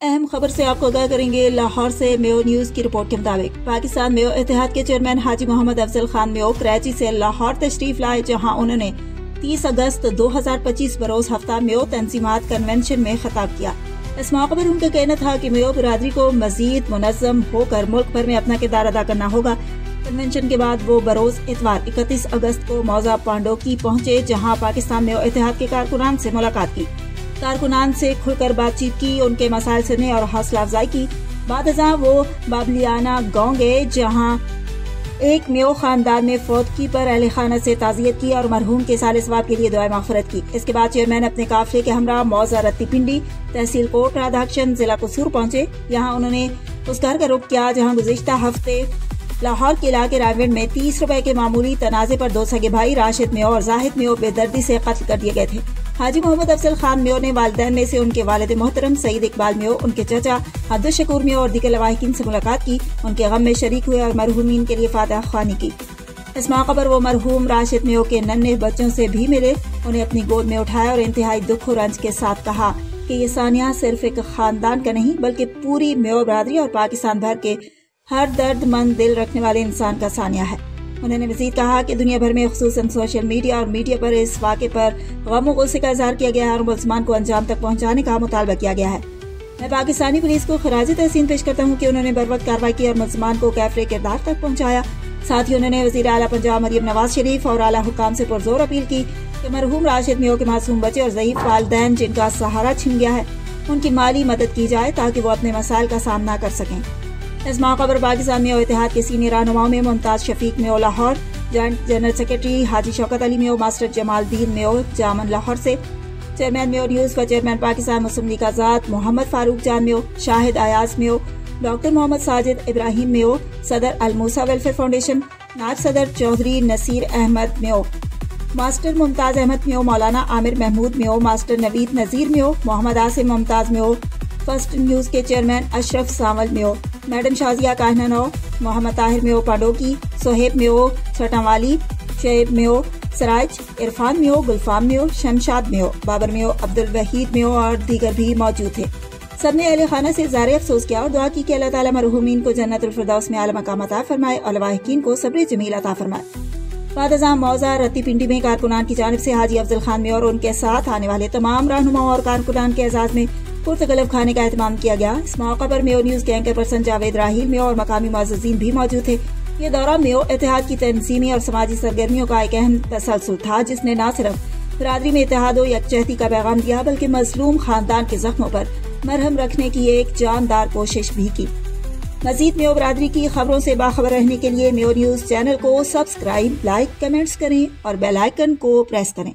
اہم خبر سے آپ کو آگاہ کریں گے۔ لاہور سے میو نیوز کی رپورٹ کے مطابق پاکستان میو اتحاد کے چیئرمین حاجی محمد افضل خان میو کراچی سے لاہور تشریف لائے، جہاں انہوں نے 30 اگست 2025 بروز ہفتہ میو تنظیمات کنونشن میں خطاب کیا۔ اس موقع پر ان کا کہنا تھا کہ میو برادری کو مزید منظم ہو کر ملک بھر میں اپنا کردار ادا کرنا ہوگا۔ کنونشن کے بعد وہ بروز اتوار 31 اگست کو موضع پانڈوکی پہنچے، جہاں پاکستان میو اتحاد کے کارکنان سے ملاقات کی۔ کارکنان سے کھل کر بات چیت کی، ان کے مسائل سنے اور حوصلہ افزائی کی۔ بعد ازاں وہ بابلیانہ گاؤں گئے، جہاں ایک میو خاندان میں فوتگی پر اہل خانہ سے تعزیت کی اور مرحوم کے سال ثواب کے لیے دعائے مغفرت کی۔ اس کے بعد چیئرمین اپنے قافلے کے ہمراہ موضع رتی پنڈی، تحصیل کوٹ رادھاکشن، ضلع قصور پہنچے۔ یہاں انہوں نے اس گھر کا رخ کیا جہاں گزشتہ ہفتے لاہور کے علاقے رائے میں 30 روپے کے معمولی تنازع پر 2 سگے بھائی راشد میو اور زاہد میو بے دردی سے قتل کر دیے گئے تھے۔ حاجی محمد افضل خان میو نے والدین میں سے ان کے والد محترم سعید اقبال میو، ان کے چچا عبدالشکور میو اور دیگر لواحقین سے ملاقات کی، ان کے غم میں شریک ہوئے اور مرحومین کے لیے فاتحہ خوانی کی۔ اس موقع پر وہ مرحوم راشد میو کے ننھے بچوں سے بھی ملے، انہیں اپنی گود میں اٹھایا اور انتہائی دکھ و رنج کے ساتھ کہا کہ یہ سانحہ صرف ایک خاندان کا نہیں بلکہ پوری میو برادری اور پاکستان بھر کے ہر درد مند دل رکھنے والے انسان کا سانحہ ہے۔ انہوں نے مزید کہا کہ دنیا بھر میں خصوصاً سوشل میڈیا اور میڈیا پر اس واقعے پر غم و غصے کا اظہار کیا گیا ہے اور ملزمان کو انجام تک پہنچانے کا مطالبہ کیا گیا ہے۔ میں پاکستانی پولیس کو خراج تحسین پیش کرتا ہوں کہ انہوں نے بروقت کارروائی کی اور ملزمان کو کیفر کردار تک پہنچایا۔ ساتھ ہی انہوں نے وزیر اعلیٰ پنجاب مریم نواز شریف اور اعلیٰ حکام سے پرزور اپیل کی کہ مرحوم راشد میو کے معصوم بچے اور ضعیف والدین جن کا سہارا چھن گیا ہے، ان کی مالی مدد کی جائے تاکہ وہ اپنے مسائل کا سامنا کر سکیں۔ اس موقع پر پاکستان میو اتحاد کے سینئر رہنماؤں میں ممتاز شفیق میو لاہور، جوائنٹ جنرل سیکرٹری حاجی شوکت علی میو، ماسٹر جمال الدین میو جامن لاہور سے، چیئرمین میو نیوز و چیئرمین پاکستان مسلم لیگ آزاد محمد فاروق جان میو، شاہد ایاز میو، ڈاکٹر محمد ساجد ابراہیم میو، صدر الموسیٰ ویلفیئر فاؤنڈیشن، نائب صدر چودھری نصیر احمد میو، ماسٹر ممتاز احمد میو، مولانا عامر محمود میو، ماسٹر نوید نذیر میو، محمد عاصم ممتاز میو، فرسٹ نیوز کے چیئرمین اشرف سانول میو، میڈم شازیہ کاہنانو، محمد طاہر میو پانڈوکی، سہیب میو چھٹا والی، شعیب میو سراج، عرفان میو، گلفام میو، شمشاد میو، بابر میو، عبدالوحید میو اور دیگر بھی موجود تھے۔ سب نے اہل خانہ سے اظہار افسوس کیا اور دعا کی کہ اللہ تعالیٰ مرحومین کو جنت الفردوس میں اعلی مقام عطا فرمائے اور لواحقین کو صبر جمیل عطا فرمائے۔ بعد ازاں موضع رتی پنڈی میں کارکنان کی جانب سے حاجی افضل خان میو اور ان کے ساتھ آنے والے تمام رہنماؤں اور کارکنان کے اعزاز میں پرتگلب کھانے کا اہتمام کیا گیا۔ اس موقع پر میو نیوز کے اینکر پرسن جاوید راہیل میو اور مقامی معززین بھی موجود تھے۔ یہ دورہ میو اتحاد کی تنظیمی اور سماجی سرگرمیوں کا ایک اہم تسلسل تھا، جس نے نہ صرف برادری میں اتحاد و یکجہتی کا پیغام دیا بلکہ مظلوم خاندان کے زخموں پر مرہم رکھنے کی ایک جاندار کوشش بھی کی۔ مزید میو برادری کی خبروں سے باخبر رہنے کے لیے میو نیوز چینل کو سبسکرائب، لائک، کمنٹس کریں اور بیل آئیکن کو پریس کریں۔